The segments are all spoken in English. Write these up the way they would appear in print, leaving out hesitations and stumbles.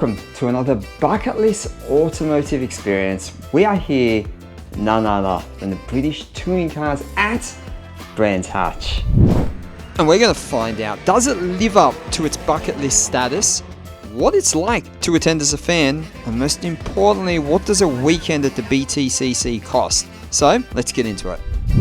welcome to another bucket list automotive experience. We are here none other than the British touring cars at Brands Hatch. And we're going to find out, does it live up to its bucket list status, what it's like to attend as a fan, and most importantly, what does a weekend at the BTCC cost? So let's get into it.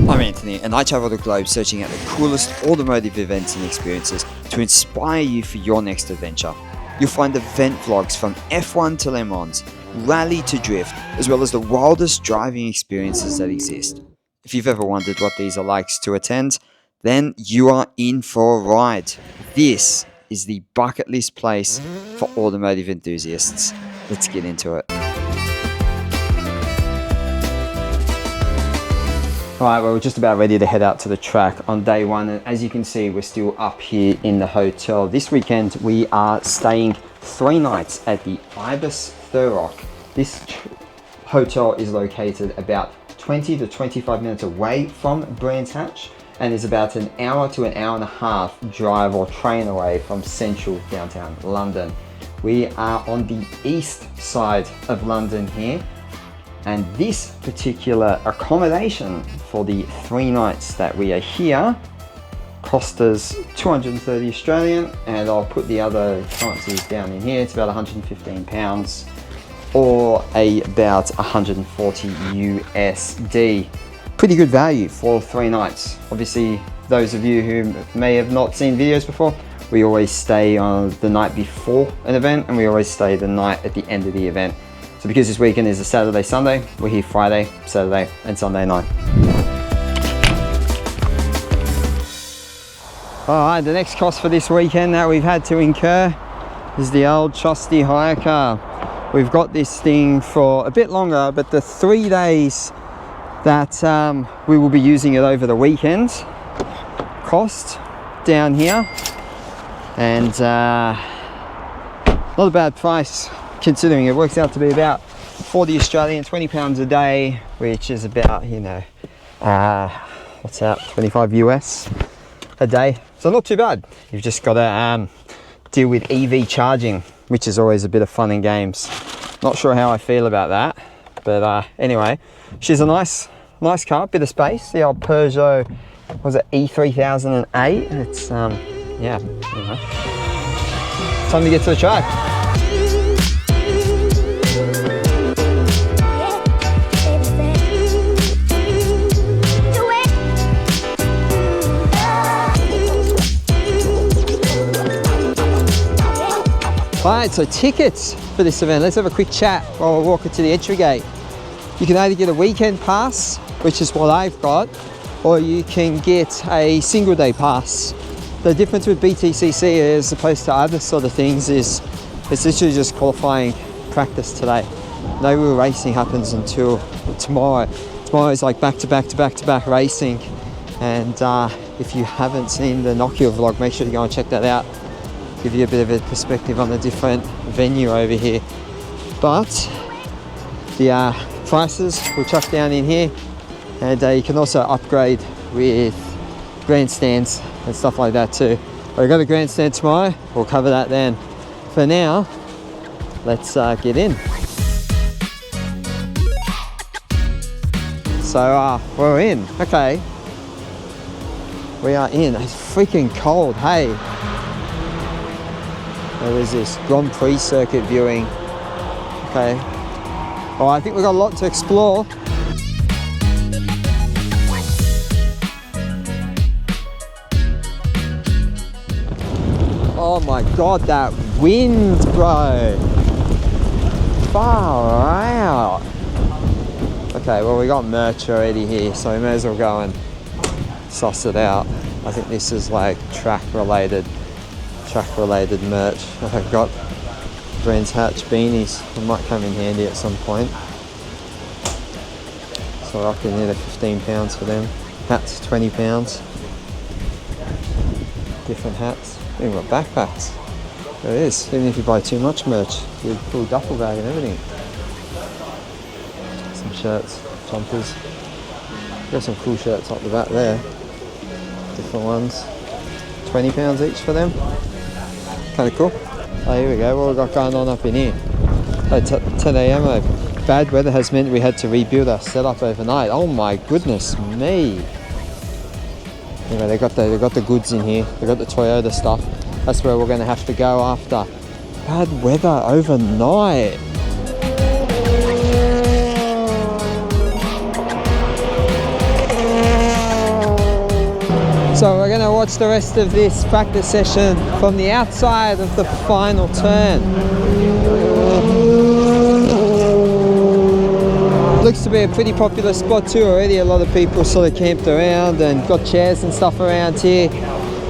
I'm Anthony and I travel the globe searching out the coolest automotive events and experiences to inspire you for your next adventure. You'll find event vlogs from F1 to Le Mans, rally to drift, as well as the wildest driving experiences that exist. If you've ever wondered what these are like to attend, then you are in for a ride. This is the bucket list place for automotive enthusiasts. Let's get into it. Alright, well, we're just about ready to head out to the track on day one, and as you can see, we're still up here in the hotel. This weekend we are staying 3 nights at the Ibis Thurrock. This hotel is located about 20 to 25 minutes away from Brands Hatch and is about an hour to an hour and a half drive or train away from central downtown London. We are on the east side of London here. And this particular accommodation for the 3 nights that we are here cost us 230 Australian, and I'll put the other currencies down in here. It's about 115 pounds or about 140 USD. Pretty good value for 3 nights. Obviously, those of you who may have not seen videos before, we always stay on the night before an event and we always stay the night at the end of the event. So because this weekend is a Saturday, Sunday, we're here Friday, Saturday and Sunday night. Alright, the next cost for this weekend that we've had to incur is the old trusty hire car. We've got this thing for a bit longer, but the 3 days that we will be using it over the weekend cost down here, and not a bad price considering. It works out to be about 40 Australian, 20 pounds a day, which is about, you know, what's that, 25 US a day. So not too bad. You've just got to deal with EV charging, which is always a bit of fun and games. Not sure how I feel about that, but anyway, she's a nice car, bit of space. The old Peugeot, was it E3008? It's yeah, you know. Time to get to the track. Alright, so tickets for this event. Let's have a quick chat while we're walking to the entry gate. You can either get a weekend pass, which is what I've got, or you can get a single day pass. The difference with BTCC as opposed to other sort of things is it's literally just qualifying practice today. No real racing happens until tomorrow. Tomorrow is like back to back racing, and if you haven't seen the Nokia vlog, make sure you go and check that out. Give you a bit of a perspective on the different venue over here. But the prices we'll chuck down in here, and you can also upgrade with grandstands and stuff like that too. We've got a grandstand tomorrow, we'll cover that then. For now, let's get in. So we're in. Okay, we are in. It's freaking cold, hey. There is this Grand Prix circuit viewing. Okay. Well, I think we've got a lot to explore. Oh my god, that wind, bro. Far out. Okay, well, we got merch already here, so we may as well go and suss it out. I think this is like track related merch. I've got Brands Hatch beanies. It might come in handy at some point. So I reckon near £15 for them. Hats, £20. Different hats. Even got backpacks. There it is. Even if you buy too much merch, with full duffel bag and everything. Some shirts, jumpers. Got some cool shirts up the back there. Different ones. £20 each for them. Kind of cool. Oh, here we go. What we got going on up in here? Oh, 10 a.m. Bad weather has meant we had to rebuild our setup overnight. Oh my goodness me! Anyway, they got the goods in here. They got the Toyota stuff. That's where we're going to have to go after. Bad weather overnight. So we're going to watch the rest of this practice session from the outside of the final turn. Looks to be a pretty popular spot too already. A lot of people sort of camped around and got chairs and stuff around here.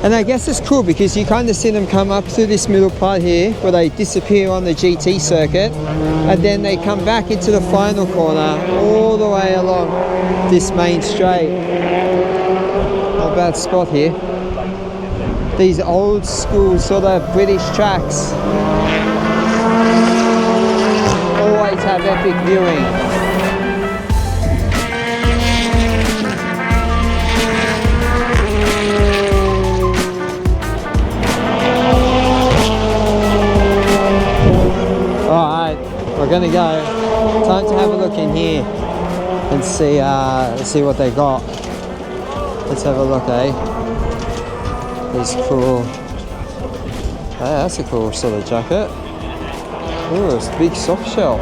And I guess it's cool because you kind of see them come up through this middle part here where they disappear on the GT circuit, and then they come back into the final corner all the way along this main straight. Not a bad spot here. These old school sort of British tracks always have epic viewing. We're gonna go. Time to have a look in here and see what they got. Let's have a look, eh? It's cool. Hey, that's a cool sort of jacket. Ooh, it's a big soft shell.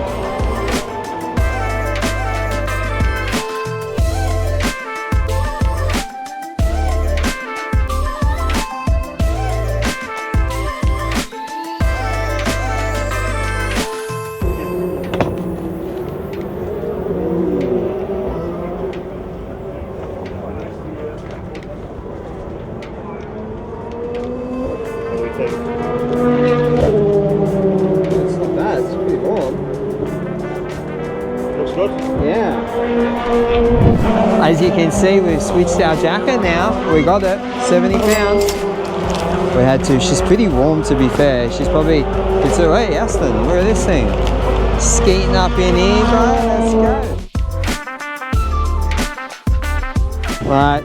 As you can see, we've switched our jacket now. We got it, 70 pounds. We had to. She's pretty warm, to be fair. She's probably, it's a, hey Aston, look at this thing. Skating up in here, bro, let's go. Right,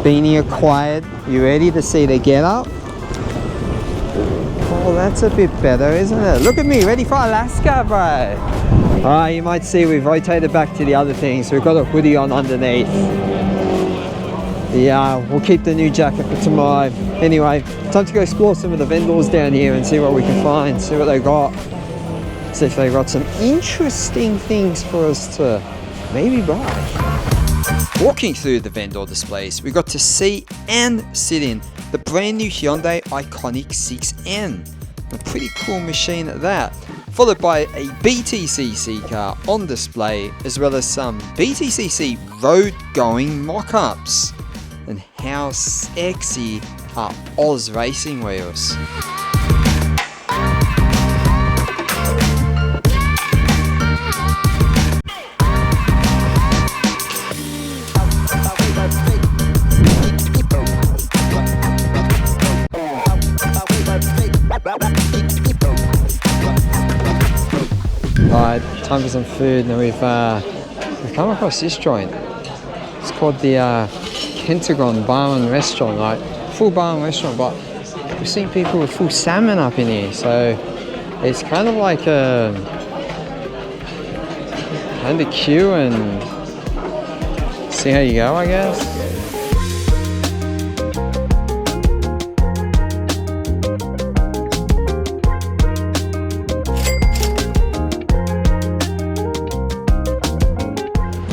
beanie acquired. You ready to see the get up? Oh, that's a bit better, isn't it? Look at me, ready for Alaska, bro. You might see we've rotated back to the other thing, so we've got a hoodie on underneath. Yeah, we'll keep the new jacket for tomorrow. Anyway, time to go explore some of the vendors down here and see what we can find, see what they got. See if they got some interesting things for us to maybe buy. Walking through the vendor displays, we got to see and sit in the brand new Hyundai Iconic 6N. A pretty cool machine at that. Followed by a BTCC car on display, as well as some BTCC road-going mock-ups. And how sexy are Oz racing wheels? Alright, time for some food. Now we've come across this joint. It's called the Pentagon Bar and Restaurant, like full bar and restaurant, but we've seen people with full salmon up in here, so it's kind of like a kind of queue and see how you go, I guess.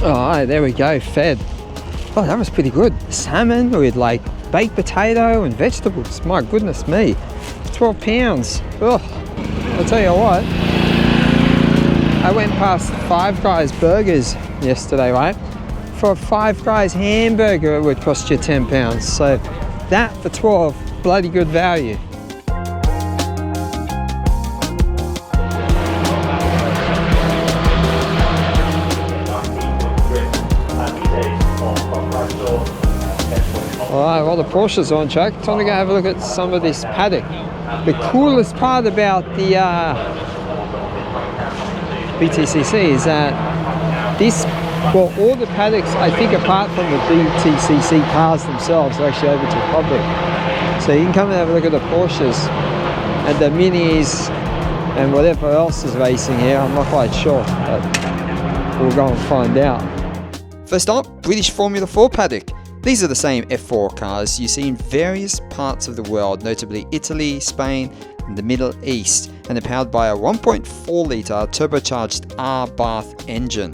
Alright, there we go, fed. Oh, that was pretty good. Salmon with like baked potato and vegetables. My goodness me. 12 pounds. Oh, I'll tell you what. I went past Five Guys Burgers yesterday, right? For a Five Guys hamburger, it would cost you 10 pounds. So that for 12, bloody good value. Alright, well the Porsche's on track. Time to go have a look at some of this paddock. The coolest part about the BTCC is that this, well, all the paddocks, I think apart from the BTCC cars themselves, are actually open to the public. So you can come and have a look at the Porsches. and the minis and whatever else is racing here. I'm not quite sure, but we'll go and find out. First up, British Formula 4 Paddock. These are the same F4 cars you see in various parts of the world, notably Italy, Spain, and the Middle East, and they're powered by a 1.4 litre turbocharged R-Bath engine.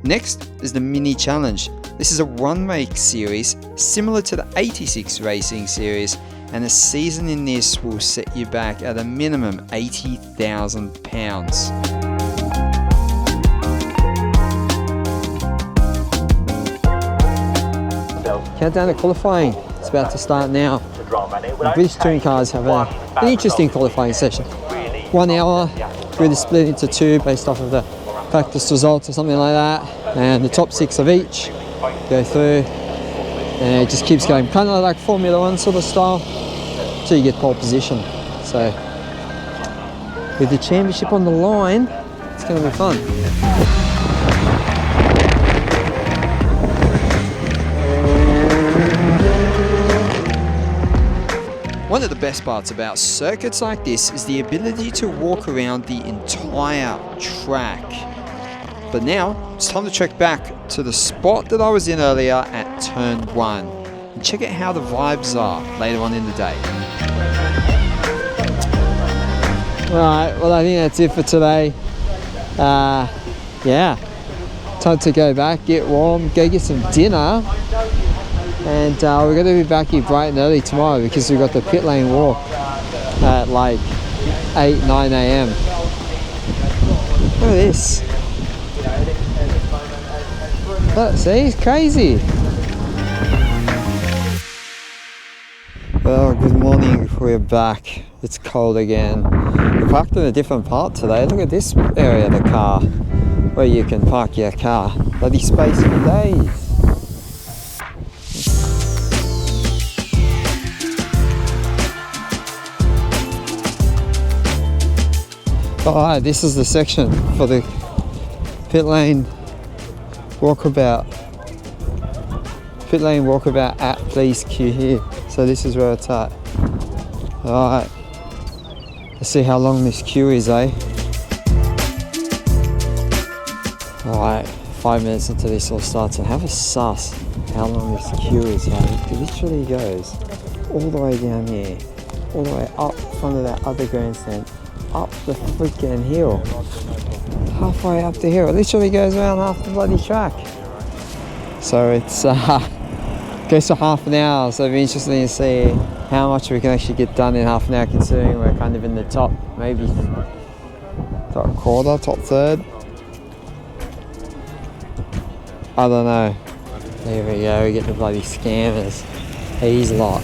Next is the Mini Challenge. This is a one-make series similar to the 86 racing series, and a season in this will set you back at a minimum £80,000. Countdown to qualifying. It's about to start now. The British touring cars have an interesting qualifying session. 1 hour, really split into two based off of the practice results or something like that. And the top 6 of each go through. And it just keeps going, kind of like Formula 1 sort of style, until you get pole position. So, with the championship on the line, it's going to be fun. One of the best parts about circuits like this is the ability to walk around the entire track. But now, it's time to trek back to the spot that I was in earlier at turn 1 and check out how the vibes are later on in the day. Alright, well I think that's it for today. Yeah, time to go back, get warm, go get some dinner. And we're going to be back here bright and early tomorrow because we've got the pit lane walk at like 8-9 a.m. Look at this. Look, see, it's crazy. Well, good morning, we're back. It's cold again. We're parked in a different part today. Look at this area of the car where you can park your car. Bloody space for days. Alright, this is the section for the pit lane walkabout. Pit lane walkabout at Please Queue here. So this is where it's at. Alright, let's see how long this queue is, eh? Alright, 5 minutes into this all starts, and have a suss how long this queue is, eh? It literally goes all the way down here, all the way up front of that other grandstand, up the freaking hill, halfway up the hill. It literally goes around half the bloody track. So it's goes for half an hour, so it'll be interesting to see how much we can actually get done in half an hour, considering we're kind of in the top, maybe top quarter, top third. I don't know. There we go, we get the bloody scammers. These lot.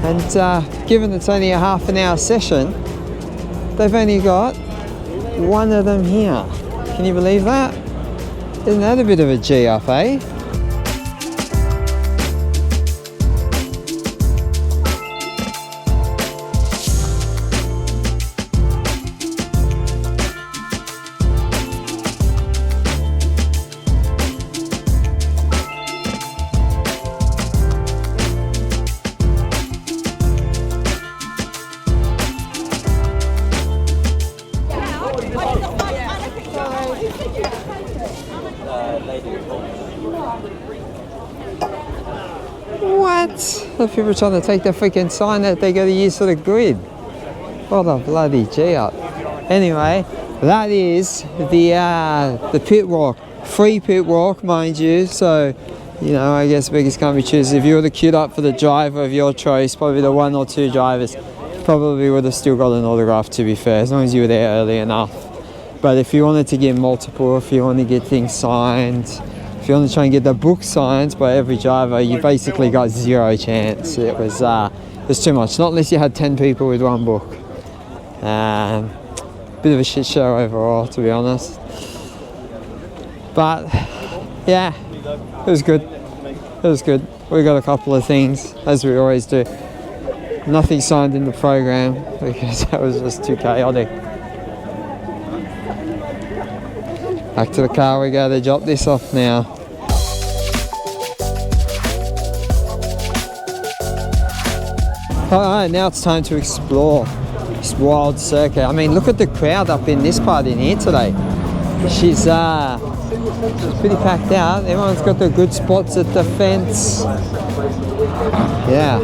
And given it's only a half an hour session, they've only got one of them here. Can you believe that? Isn't that a bit of a G up, eh? What? The people trying to take the freaking sign that they got to use for the grid. What a bloody G up. Anyway, that is the pit walk. Free pit walk, mind you. So, you know, I guess biggest company chooses. If you would have queued up for the driver of your choice, probably the 1 or 2 drivers, probably would have still got an autograph, to be fair, as long as you were there early enough. But if you wanted to get multiple, if you want to get things signed, if you want to try and get the book signed by every driver, you basically got 0 chance. It was too much. Not unless you had 10 people with one book. Bit of a shit show overall, to be honest. But yeah, it was good. It was good. We got a couple of things, as we always do. Nothing signed in the program because that was just too chaotic. Back to the car we go to drop this off now. Alright, now it's time to explore this wild circuit. I mean, look at the crowd up in this part in here today. She's pretty packed out. Everyone's got their good spots at the fence. Yeah.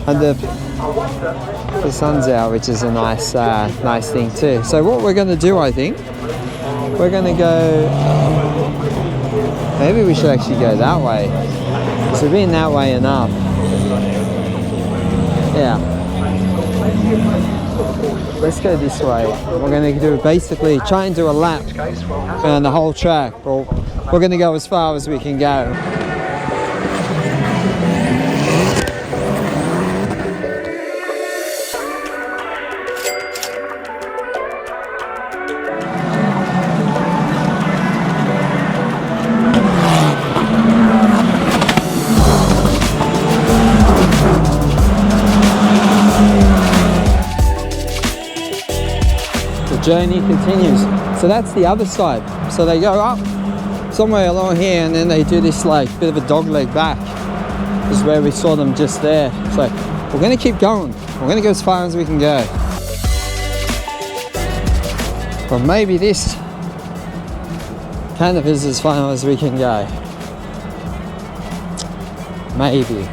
And the sun's out, which is a nice thing too. So what we're going to do, I think, we're going to go, maybe we should actually go that way. So we've been that way enough. Yeah. Let's go this way. We're going to do basically try and do a lap around the whole track. Or we're going to go as far as we can go. Journey continues. So that's the other side. So they go up somewhere along here and then they do this like bit of a dog leg back. This is where we saw them just there. So we're going to keep going. We're going to go as far as we can go. But maybe this kind of is as far as we can go. Maybe.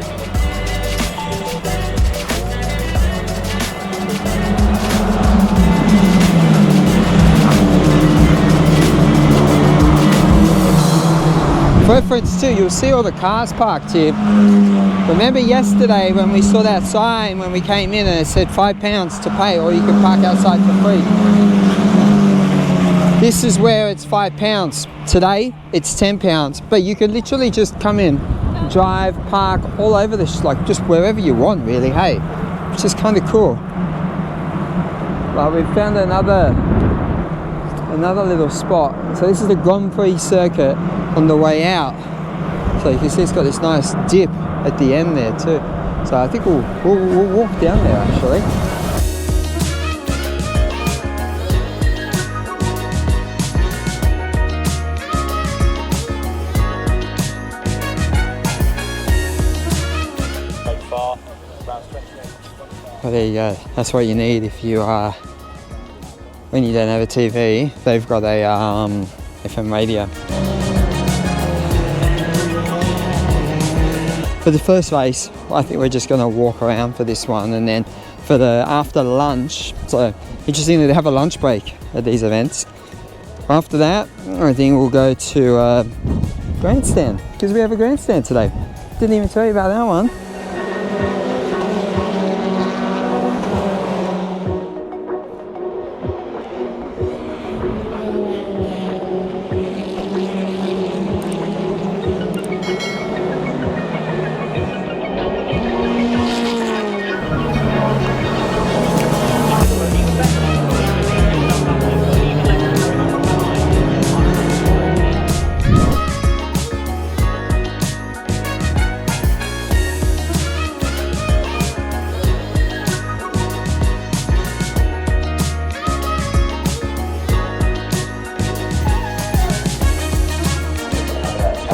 Reference too, you'll see all the cars parked here. Remember yesterday when we saw that sign when we came in and it said £5 to pay or you can park outside for free. This is where it's £5. Today it's £10, but you can literally just come in, drive, park all over this, like just wherever you want really, hey, which is kind of cool. Well, we've found another little spot. So this is the Grand Prix circuit on the way out. So you can see it's got this nice dip at the end there too. So I think we'll walk down there actually. Well, there you go. That's what you need if you when you don't have a TV. They've got a FM radio. For the first race, I think we're just going to walk around for this one, and then for the after lunch, so interestingly they have a lunch break at these events. After that, I think we'll go to Grandstand, because we have a Grandstand today. Didn't even tell you about that one.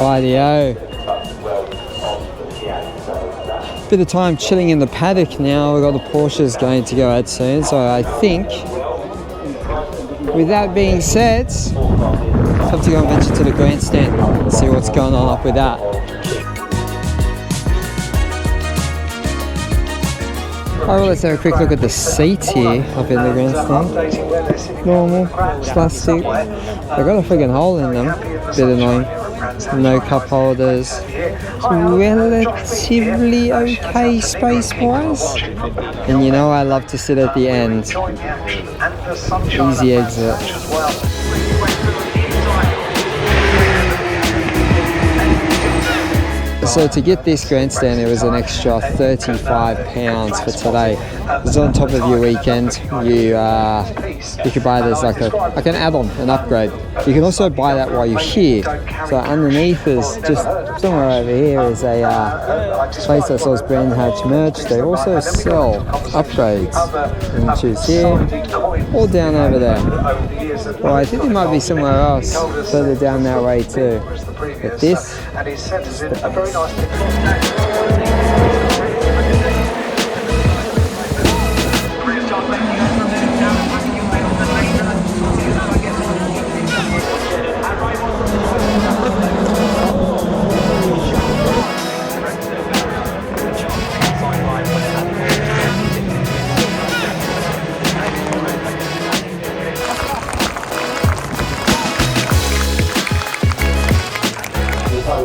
Rightio. Bit of time chilling in the paddock now. We've got the Porsches going to go out soon, so I think with that being said, it's time to go and venture to the Grandstand and see what's going on up with that. Alright, well, let's have a quick look at the seats here up in the Grandstand. Normal, plastic. They've got a friggin' hole in them. Bit annoying. No cup holders. It's relatively okay space-wise. And you know I love to sit at the end. Easy exit. So to get this Grandstand, it was an extra £35 for today. It's on top of your weekend. You could buy this like an add-on, an upgrade. You can also buy that while you're here. So underneath is just somewhere over here is a place that sells brand hatch merch. They also sell upgrades. You can choose here or down over there. Well, I think it might be somewhere else further down that way too. But this is the best.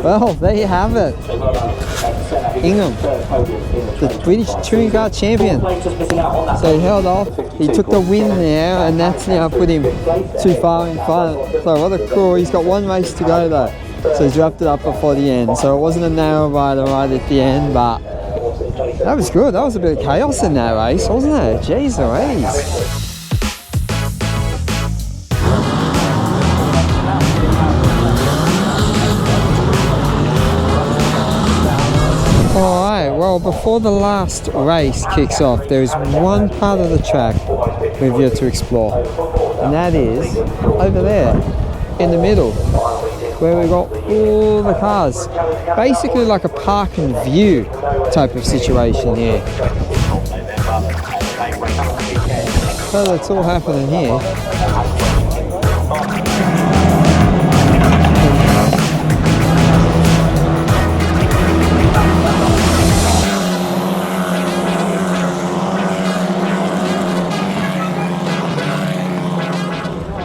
Well, there you have it. Ingham, the British Touring Car Champion. So he held off, he took the win there, and that's now put him too far in front. So what a cool, he's got one race to go though. So he's wrapped it up before the end. So it wasn't a narrow rider right at the end, but that was good. That was a bit of chaos in that race, wasn't it? Jeez Louise. Alright, well before the last race kicks off, there is one part of the track we've yet to explore, and that is over there in the middle where we've got all the cars, basically like a park and view type of situation here. So that's all happening here.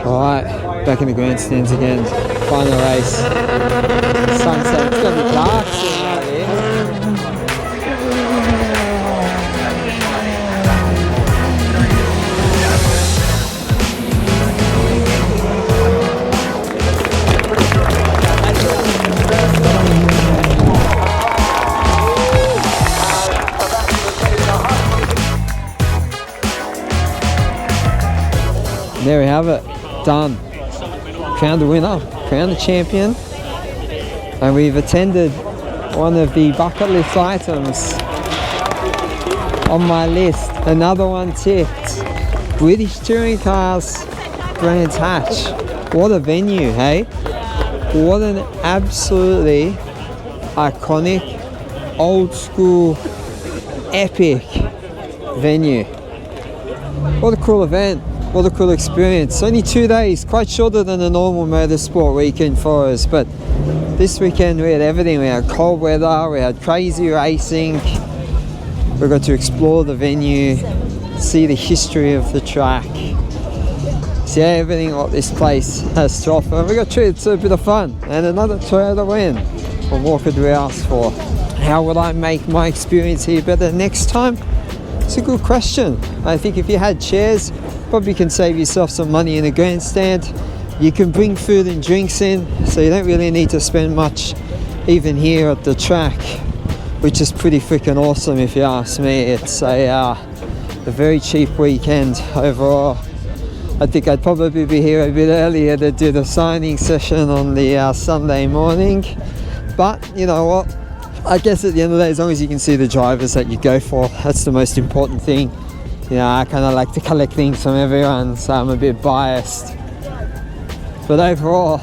Alright, back in the grandstands again. Final race. Sunset. It's going to be dark soon out here. There we have it. Done. Crowned the winner, crowned the champion, and we've attended one of the bucket list items on my list. Another one ticked. British Touring Cars, Brands Hatch. What a venue, hey? What an absolutely iconic, old school, epic venue. What a cool event. What a cool experience. Only 2 days, quite shorter than a normal motorsport weekend for us, but this weekend we had everything. We had cold weather, we had crazy racing, we got to explore the venue, see the history of the track, see everything what this place has to offer. We got treated to a bit of fun and another Toyota win. Well, what could we ask for? How would I make my experience here better next time? It's a good question. I think if you had chairs, probably can save yourself some money in a grandstand. You can bring food and drinks in, so you don't really need to spend much even here at the track, which is pretty freaking awesome if you ask me. It's a very cheap weekend overall. I think I'd probably be here a bit earlier to do the signing session on the Sunday morning, but you know what, I guess at the end of the day, as long as you can see the drivers that you go for, that's the most important thing. You know, I kind of like to collect things from everyone, so I'm a bit biased. But overall,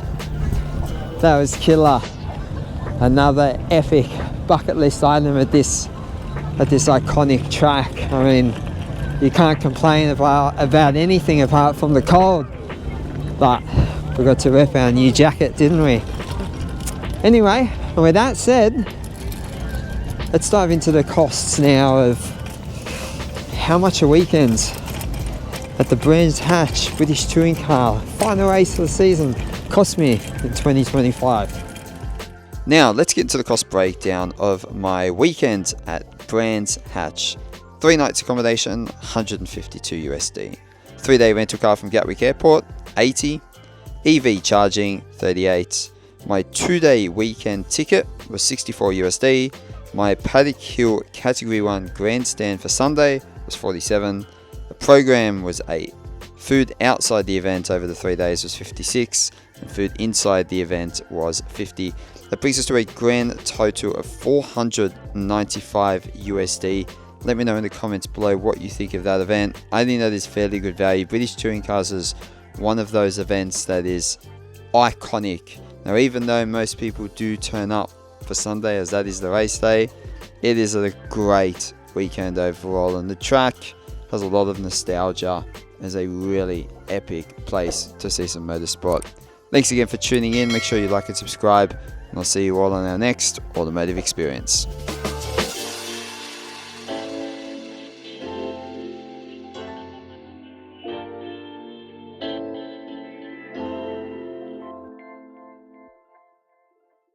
that was killer. Another epic bucket list item at this iconic track. I mean, you can't complain about anything apart from the cold. But we got to rep our new jacket, didn't we? Anyway, and with that said, let's dive into the costs now of how much a weekend at the Brands Hatch British Touring Car final race of the season cost me in 2025. Now let's get into the cost breakdown of my weekend at Brands Hatch. 3 nights accommodation, 152 USD. 3-day rental car from Gatwick Airport, 80. EV charging, 38. My 2-day weekend ticket was 64 USD. My Paddock Hill Category 1 Grandstand for Sunday was 47. The program was 8. Food outside the event over the 3 days was 56, and food inside the event was 50. That brings us to a grand total of 495 USD. Let me know in the comments below what you think of that event. I think that is fairly good value. British Touring Cars is one of those events that is iconic. Now, even though most people do turn up for Sunday as that is the race day, it is a great weekend overall, and the track has a lot of nostalgia as a really epic place to see some motorsport. Thanks again for tuning in. Make sure you like and subscribe, and I'll see you all on our next automotive experience.